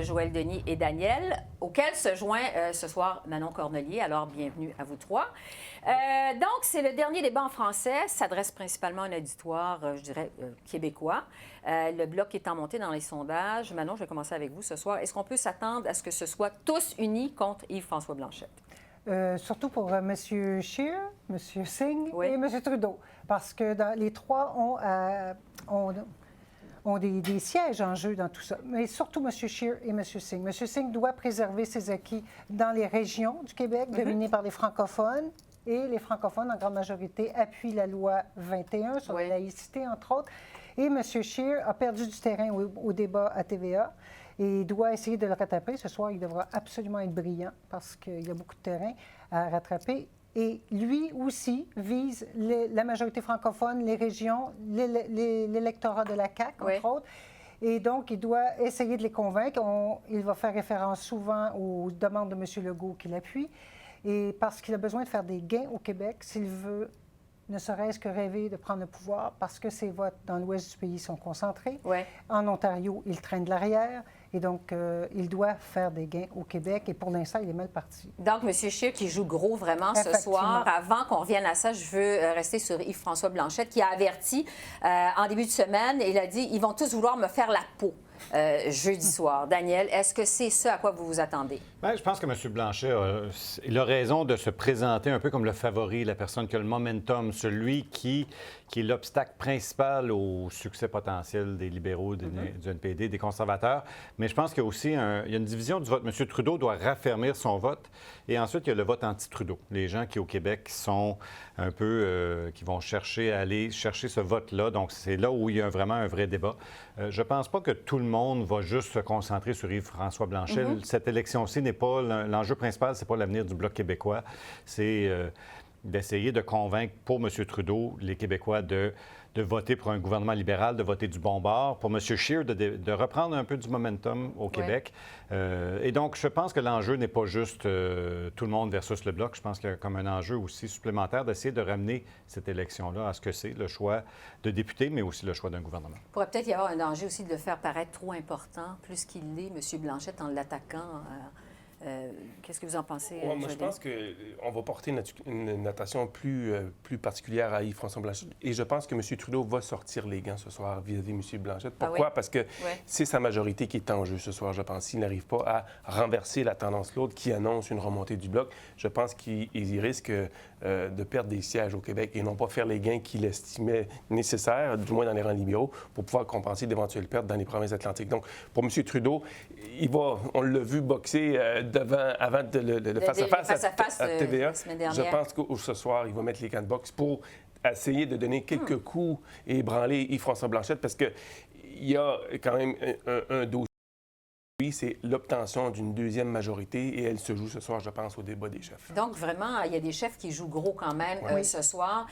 Joël Denis et Daniel, auquel se joint ce soir Manon Cornelier. Alors, bienvenue à vous trois. Donc, c'est le dernier débat en français, s'adresse principalement à un auditoire, je dirais, québécois. Le bloc est en montée dans les sondages. Manon, je vais commencer avec vous ce soir. Est-ce qu'on peut s'attendre à ce que ce soit tous unis contre Yves-François Blanchet? Surtout pour M. Scheer, M. Singh Oui. et M. Trudeau, parce que les trois ont des sièges en jeu dans tout ça, mais surtout M. Scheer et M. Singh. M. Singh doit préserver ses acquis dans les régions du Québec dominées par les francophones, et les francophones, en grande majorité, appuient la loi 21 sur la laïcité, entre autres. Et M. Scheer a perdu du terrain au débat à TVA. Et il doit essayer de le rattraper. Ce soir, il devra absolument être brillant parce qu'il y a beaucoup de terrain à rattraper. Et lui aussi vise la majorité francophone, les régions, l'électorat de la CAQ, entre autres. Et donc, il doit essayer de les convaincre. Il va faire référence souvent aux demandes de M. Legault qui l'appuie. Et parce qu'il a besoin de faire des gains au Québec s'il veut ne serait-ce que rêver de prendre le pouvoir, parce que ses votes dans l'ouest du pays sont concentrés. En Ontario, il traîne de l'arrière. Et donc, il doit faire des gains au Québec. Et pour l'instant, il est mal parti. Donc, M. Scheer qui joue gros vraiment ce soir. Avant qu'on revienne à ça, je veux rester sur Yves-François Blanchet qui a averti en début de semaine. Il a dit « Ils vont tous vouloir me faire la peau ». Jeudi soir. Daniel, est-ce que c'est ce à quoi vous vous attendez? Bien, je pense que M. Blanchet il a raison de se présenter un peu comme le favori, la personne qui a le momentum, celui qui est l'obstacle principal au succès potentiel des libéraux, du NPD, des conservateurs. Mais je pense qu'il y a aussi il y a une division du vote. M. Trudeau doit raffermir son vote. Et ensuite, il y a le vote anti-Trudeau. Les gens qui, au Québec, sont un peu... qui vont aller chercher ce vote-là. Donc, c'est là où il y a vraiment un vrai débat. Je ne pense pas que tout le monde va juste se concentrer sur Yves-François Blanchet. Cette élection-ci n'est pas... L'enjeu principal, c'est pas l'avenir du Bloc québécois. C'est d'essayer de convaincre, pour M. Trudeau, les Québécois de voter pour un gouvernement libéral, de voter du bon bord, pour M. Scheer de reprendre un peu du momentum au Québec. Et donc, je pense que l'enjeu n'est pas juste tout le monde versus le Bloc. Je pense qu'il y a comme un enjeu aussi supplémentaire d'essayer de ramener cette élection-là à ce que c'est, le choix de députés, mais aussi le choix d'un gouvernement. Il pourrait peut-être y avoir un danger aussi de le faire paraître trop important, plus qu'il l'est, M. Blanchet, en l'attaquant. Qu'est-ce que vous en pensez? Moi, je pense qu'on va porter une attention plus particulière à Yves-François Blanchet. Et je pense que M. Trudeau va sortir les gants ce soir vis-à-vis M. Blanchet. Pourquoi? Parce que c'est sa majorité qui est en jeu ce soir, je pense. S'il n'arrive pas à renverser la tendance lourde qui annonce une remontée du Bloc, je pense qu'il risque de perdre des sièges au Québec et non pas faire les gains qu'il estimait nécessaires, du moins dans les rangs libéraux, pour pouvoir compenser d'éventuelles pertes dans les provinces atlantiques. Donc, pour M. Trudeau, on l'a vu boxer avant le face-à-face à TVA. Je pense que ce soir, il va mettre les gants de boxe pour essayer de donner quelques coups et ébranler Yves-François Blanchet parce qu'il y a quand même un dossier. C'est l'obtention d'une deuxième majorité et elle se joue ce soir, je pense, au débat des chefs. Donc, vraiment, il y a des chefs qui jouent gros quand même ce soir.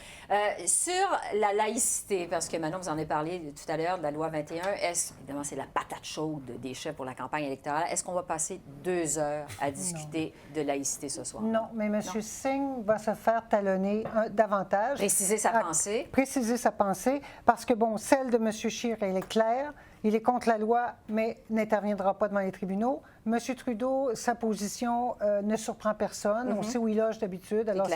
Sur la laïcité, parce que Manon, vous en avez parlé tout à l'heure de la loi 21, évidemment, c'est la patate chaude des chefs pour la campagne électorale. Est-ce qu'on va passer 2 heures à discuter de laïcité ce soir? Non, mais M. Singh va se faire talonner davantage. Préciser sa pensée. Préciser sa pensée, parce que, bon, celle de M. Scheer, elle est claire. Il est contre la loi, mais n'interviendra pas devant les tribunaux. M. Trudeau, sa position ne surprend personne. On sait où il loge d'habitude. Alors,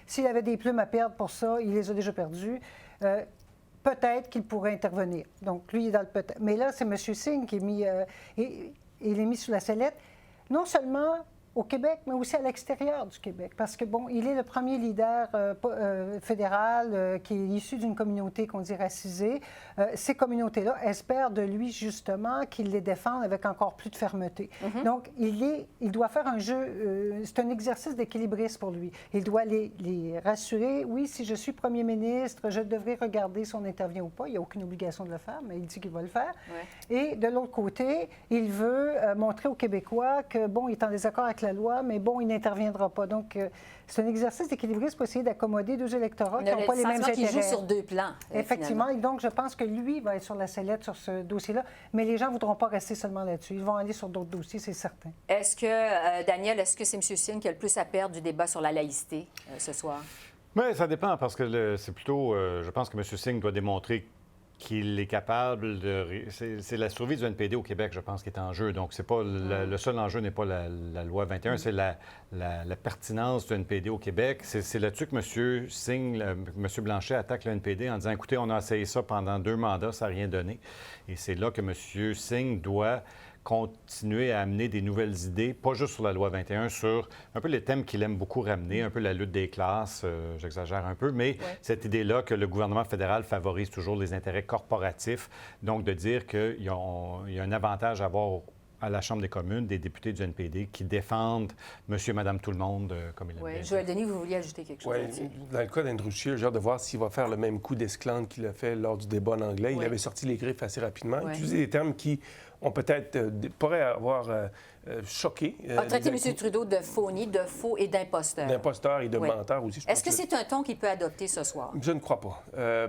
s'il avait des plumes à perdre pour ça, il les a déjà perdues. Peut-être qu'il pourrait intervenir. Donc, lui, il est dans le peut-être. Mais là, c'est M. Singh qui est mis... il est mis sous la sellette. Non seulement au Québec, mais aussi à l'extérieur du Québec. Parce que, bon, il est le premier leader fédéral qui est issu d'une communauté qu'on dit racisée. Ces communautés-là espèrent de lui, justement, qu'il les défende avec encore plus de fermeté. Donc, il doit faire un jeu... c'est un exercice d'équilibriste pour lui. Il doit les rassurer. Oui, si je suis premier ministre, je devrais regarder si on intervient ou pas. Il n'y a aucune obligation de le faire, mais il dit qu'il va le faire. Et de l'autre côté, il veut montrer aux Québécois que, bon, il est en désaccord avec la loi, mais bon, il n'interviendra pas. Donc, c'est un exercice d'équilibriste pour essayer d'accommoder deux électorats qui n'ont pas les mêmes intérêts. Il joue sur 2 plans. Effectivement. Et donc, je pense que lui va être sur la sellette sur ce dossier-là. Mais les gens ne voudront pas rester seulement là-dessus. Ils vont aller sur d'autres dossiers, c'est certain. Est-ce que, Daniel, est-ce que c'est M. Singh qui a le plus à perdre du débat sur la laïcité ce soir? Oui, ça dépend parce que c'est plutôt... je pense que M. Singh doit démontrer qu'il est capable de... C'est la survie du NPD au Québec, je pense, qui est en jeu. Donc, c'est pas le seul enjeu n'est pas la loi 21, c'est la pertinence du NPD au Québec. C'est là-dessus que M. Singh, M. Blanchet attaque le NPD en disant, écoutez, on a essayé ça pendant 2 mandats, ça n'a rien donné. Et c'est là que M. Singh doit continuer à amener des nouvelles idées, pas juste sur la loi 21, sur un peu les thèmes qu'il aime beaucoup ramener, un peu la lutte des classes, j'exagère un peu, mais cette idée-là que le gouvernement fédéral favorise toujours les intérêts corporatifs, donc de dire qu'il y a un avantage à avoir à la Chambre des communes des députés du NPD qui défendent monsieur, madame, tout le monde, comme il aime bien. Joël Denis, vous vouliez ajouter quelque chose là-dessus? Dans le cas d'Andrew Scheer, j'ai hâte de voir s'il va faire le même coup d'esclandre qu'il a fait lors du débat en anglais. Il avait sorti les griffes assez rapidement, utilisé des termes qui ont peut-être pourraient avoir choqué. A traité M. Trudeau de phony, de faux et d'imposteur. D'imposteur et de menteur aussi. Est-ce que c'est un ton qu'il peut adopter ce soir? Je ne crois pas.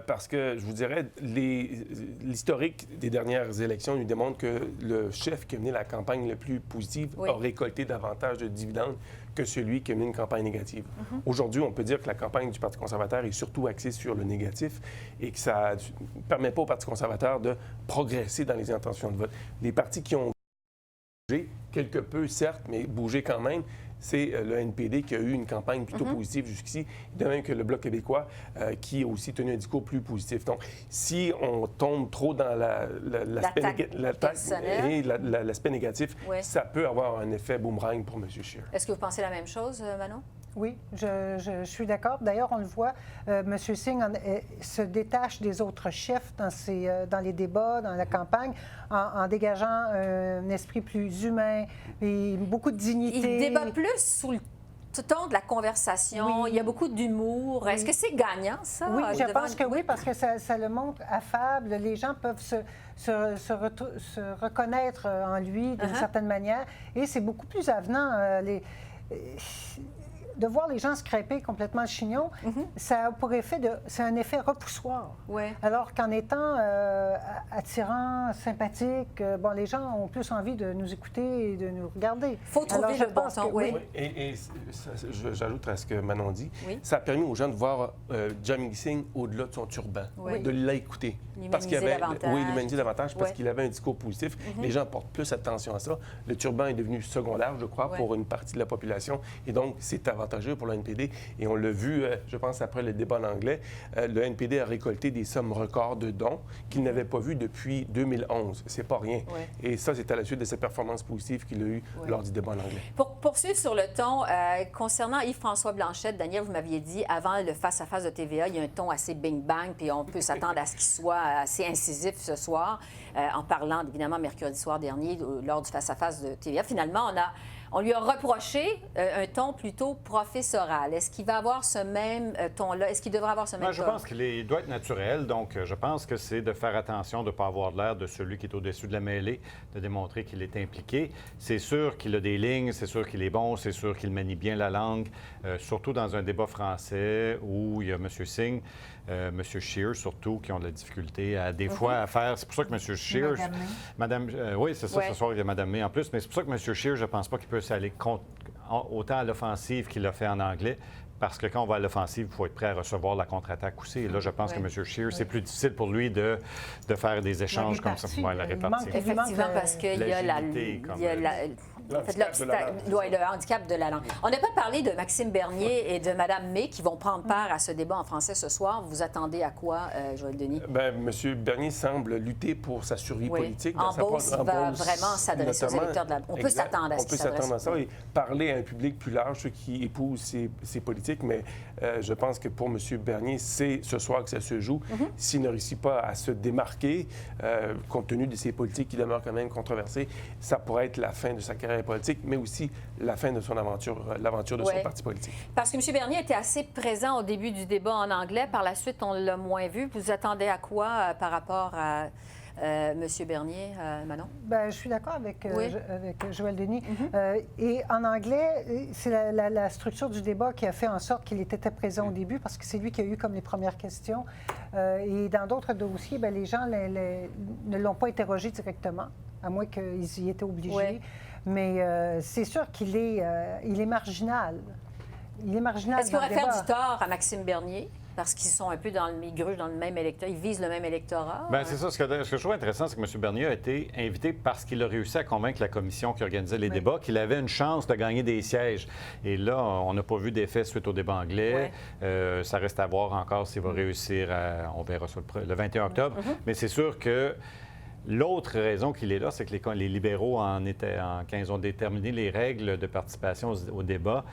Parce que, je vous dirais, l'historique des dernières élections nous démontre que le chef qui a mené la campagne la plus positive a récolté davantage de dividendes que celui qui a mené une campagne négative. Aujourd'hui, on peut dire que la campagne du Parti conservateur est surtout axée sur le négatif et que ça ne permet pas au Parti conservateur de progresser dans les intentions de vote. Les partis qui ont bougé, quelque peu certes, mais bougé quand même, c'est le NPD qui a eu une campagne plutôt positive jusqu'ici, de même que le Bloc québécois qui a aussi tenu un discours plus positif. Donc, si on tombe trop dans l'aspect négatif, ça peut avoir un effet boomerang pour M. Scheer. Est-ce que vous pensez la même chose, Manon? Oui, je suis d'accord. D'ailleurs, on le voit, M. Singh se détache des autres chefs dans les débats, dans la campagne, en dégageant un esprit plus humain et beaucoup de dignité. Il débat plus sous le ton de la conversation. Il y a beaucoup d'humour. Est-ce que c'est gagnant, ça? Oui, je pense que oui, parce que ça le montre affable. Les gens peuvent se reconnaître en lui d'une certaine manière. Et c'est beaucoup plus avenant. De voir les gens se crêper complètement le chignon, ça a pour effet c'est un effet repoussoir. Alors qu'en étant attirant, sympathique, les gens ont plus envie de nous écouter et de nous regarder. Il faut trouver le bon ton. Et j'ajoute à ce que Manon dit, ça a permis aux gens de voir Jagmeet Singh au-delà de son turban, de l'écouter. L'humaniser davantage parce qu'il avait un discours positif. Les gens portent plus attention à ça. Le turban est devenu secondaire, je crois, pour une partie de la population. Et donc, c'est avantageux pour le NPD. Et on l'a vu, je pense, après le débat en anglais, le NPD a récolté des sommes records de dons qu'il n'avait pas vues depuis 2011. C'est pas rien. Et ça, c'est à la suite de ses performances positives qu'il a eues lors du débat en anglais. Pour poursuivre sur le ton, concernant Yves-François Blanchet, Daniel, vous m'aviez dit, avant le face-à-face de TVA, il y a un ton assez bing-bang, puis on peut s'attendre à ce qu'il soit assez incisif ce soir, en parlant, évidemment, mercredi soir dernier, lors du face-à-face de TVA. Finalement, on lui a reproché un ton plutôt professoral. Est-ce qu'il va avoir ce même ton-là? Est-ce qu'il devrait avoir ce même ton? Je pense qu'il doit être naturel. Donc, je pense que c'est de faire attention de ne pas avoir l'air de celui qui est au-dessus de la mêlée, de démontrer qu'il est impliqué. C'est sûr qu'il a des lignes, c'est sûr qu'il est bon, c'est sûr qu'il manie bien la langue, surtout dans un débat français où il y a M. Singh, M. Scheer surtout, qui ont de la difficulté à des fois à faire. C'est pour ça que M. Scheer... oui, c'est ça, ce soir, il y a Mme May en plus, mais c'est pour ça que M. Scheer, je ne pense pas qu'il peut s'aller autant à l'offensive qu'il l'a fait en anglais, parce que quand on va à l'offensive, il faut être prêt à recevoir la contre-attaque aussi. Et là, je pense que M. Scheer, c'est plus difficile pour lui de faire des échanges comme ça. La répartie. Effectivement, parce qu'il y a le handicap de la langue. On n'a pas parlé de Maxime Bernier et de Mme May qui vont prendre part à ce débat en français ce soir. Vous attendez à quoi, Joël Denis? M. Bernier semble lutter pour sa survie politique. En Beauce, il va vraiment s'adresser aux électeurs de la... On peut s'attendre à ce qu'il s'adresse. On peut s'attendre à ça et parler à un public plus large, ceux qui épousent ces politiques. Mais je pense que pour M. Bernier, c'est ce soir que ça se joue. S'il ne réussit pas à se démarquer, compte tenu de ces politiques qui demeurent quand même controversées, ça pourrait être la fin de sa carrière politique, mais aussi la fin de son aventure, l'aventure de son parti politique. Parce que M. Bernier était assez présent au début du débat en anglais. Par la suite, on l'a moins vu. Vous attendez à quoi par rapport à M. Bernier, Manon? Je suis d'accord avec Joël Denis. Et en anglais, c'est la structure du débat qui a fait en sorte qu'il était présent au début, parce que c'est lui qui a eu comme les premières questions. Et dans d'autres dossiers, les gens ne l'ont pas interrogé directement, à moins qu'ils y étaient obligés. Mais c'est sûr qu'il est marginal. Il est marginal. Est-ce qu'il aurait fait du tort à Maxime Bernier? parce qu'ils sont un peu dans ils grugent dans le même électorat, ils visent le même électorat? Bien, c'est ça. Ce que je trouve intéressant, c'est que M. Bernier a été invité parce qu'il a réussi à convaincre la commission qui organisait les débats qu'il avait une chance de gagner des sièges. Et là, on n'a pas vu d'effet suite au débat anglais. Ça reste à voir encore s'il va réussir on verra ça le 21 octobre. Mais c'est sûr que l'autre raison qu'il est là, c'est que les libéraux, quand ils ont déterminé les règles de participation au débat,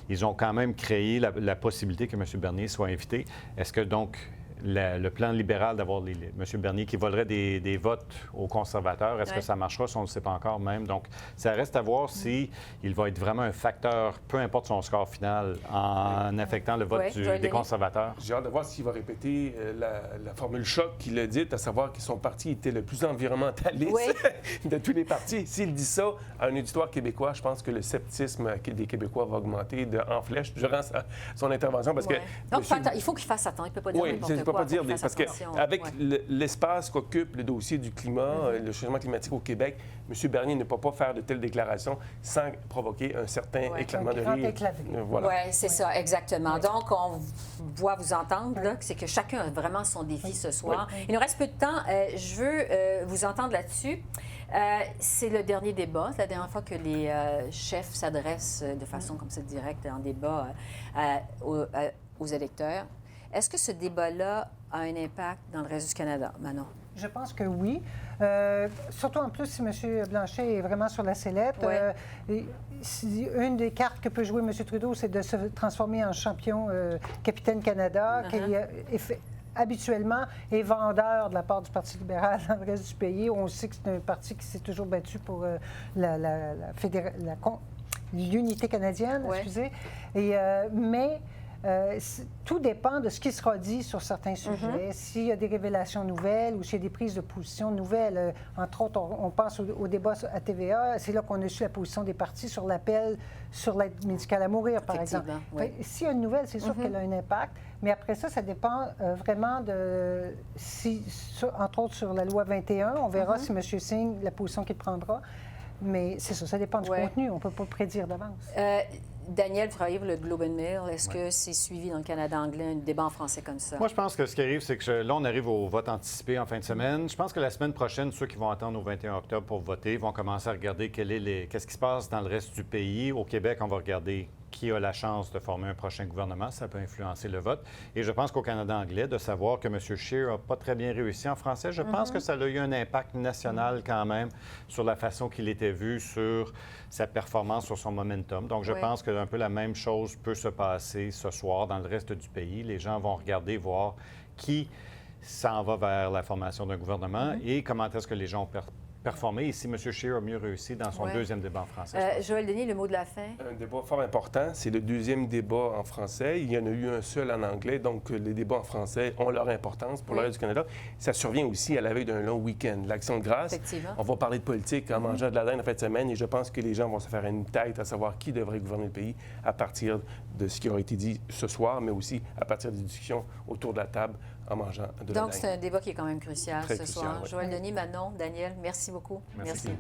ils ont quand même créé la possibilité que M. Bernier soit invité. Est-ce que donc le plan libéral d'avoir M. Bernier qui volerait des votes aux conservateurs, est-ce que ça marchera? Ça, on ne le sait pas encore même. Donc, ça reste à voir s'il va être vraiment un facteur, peu importe son score final, en affectant le vote des conservateurs. J'ai hâte de voir s'il va répéter la formule choc qu'il a dite, à savoir que son parti était le plus environnementaliste de tous les partis. S'il dit ça à un auditoire québécois, je pense que le sceptisme des Québécois va augmenter en flèche durant son intervention. Parce que donc, il faut qu'il fasse attention. Il ne peut pas dire n'importe quoi. Pas dire parce qu'avec l'espace qu'occupe le dossier du climat, le changement climatique au Québec, M. Bernier ne peut pas faire de telles déclarations sans provoquer un certain éclatement de rire. Voilà. Oui, c'est ça, exactement. Donc, on voit vous entendre, là, c'est que chacun a vraiment son défi ce soir. Il nous reste peu de temps. Je veux vous entendre là-dessus. C'est le dernier débat. C'est la dernière fois que les chefs s'adressent de façon comme ça directe en débat aux électeurs. Est-ce que ce débat-là a un impact dans le reste du Canada, Manon? Je pense que oui. Surtout en plus, si M. Blanchet est vraiment sur la sellette. Une des cartes que peut jouer M. Trudeau, c'est de se transformer en champion capitaine Canada, qui habituellement est vendeur de la part du Parti libéral dans le reste du pays. On sait que c'est un parti qui s'est toujours battu pour l'unité canadienne, excusez. Mais tout dépend de ce qui sera dit sur certains sujets. S'il y a des révélations nouvelles ou s'il y a des prises de position nouvelles, entre autres, on pense au débat à TVA, c'est là qu'on a su la position des partis sur l'appel sur l'aide médicale à mourir, par exemple. S'il y a une nouvelle, c'est sûr qu'elle a un impact, mais après ça, ça dépend vraiment de, entre autres sur la loi 21, on verra si M. Singh, la position qu'il prendra, mais c'est ça dépend du contenu, on ne peut pas prédire d'avance. Daniel, vous travaillez pour le Globe and Mail. Est-ce que c'est suivi dans le Canada anglais, un débat en français comme ça? Moi, je pense que ce qui arrive, c'est que là, on arrive au vote anticipé en fin de semaine. Je pense que la semaine prochaine, ceux qui vont attendre au 21 octobre pour voter vont commencer à regarder qu'est-ce qui se passe dans le reste du pays. Au Québec, on va regarder qui a la chance de former un prochain gouvernement. Ça peut influencer le vote. Et je pense qu'au Canada anglais, de savoir que M. Scheer n'a pas très bien réussi en français, je pense que ça a eu un impact national quand même sur la façon qu'il était vu, sur sa performance, sur son momentum. Donc, je pense que un peu la même chose peut se passer ce soir dans le reste du pays. Les gens vont regarder, voir qui s'en va vers la formation d'un gouvernement et comment est-ce que les gens ont performé et si M. Scheer a mieux réussi dans son deuxième débat en français. Joël Denis, le mot de la fin? Un débat fort important. C'est le deuxième débat en français. Il y en a eu un seul en anglais, donc les débats en français ont leur importance pour le reste du Canada. Ça survient aussi à la veille d'un long week-end. L'Action de grâce, on va parler de politique en mangeant de la dinde en fin de semaine et je pense que les gens vont se faire une tête à savoir qui devrait gouverner le pays à partir de ce qui aura été dit ce soir, mais aussi à partir des discussions autour de la table en mangeant de la dinde. Donc, c'est un débat qui est quand même crucial ce soir. Oui. Joël Denis, Manon, Daniel, merci beaucoup. Merci.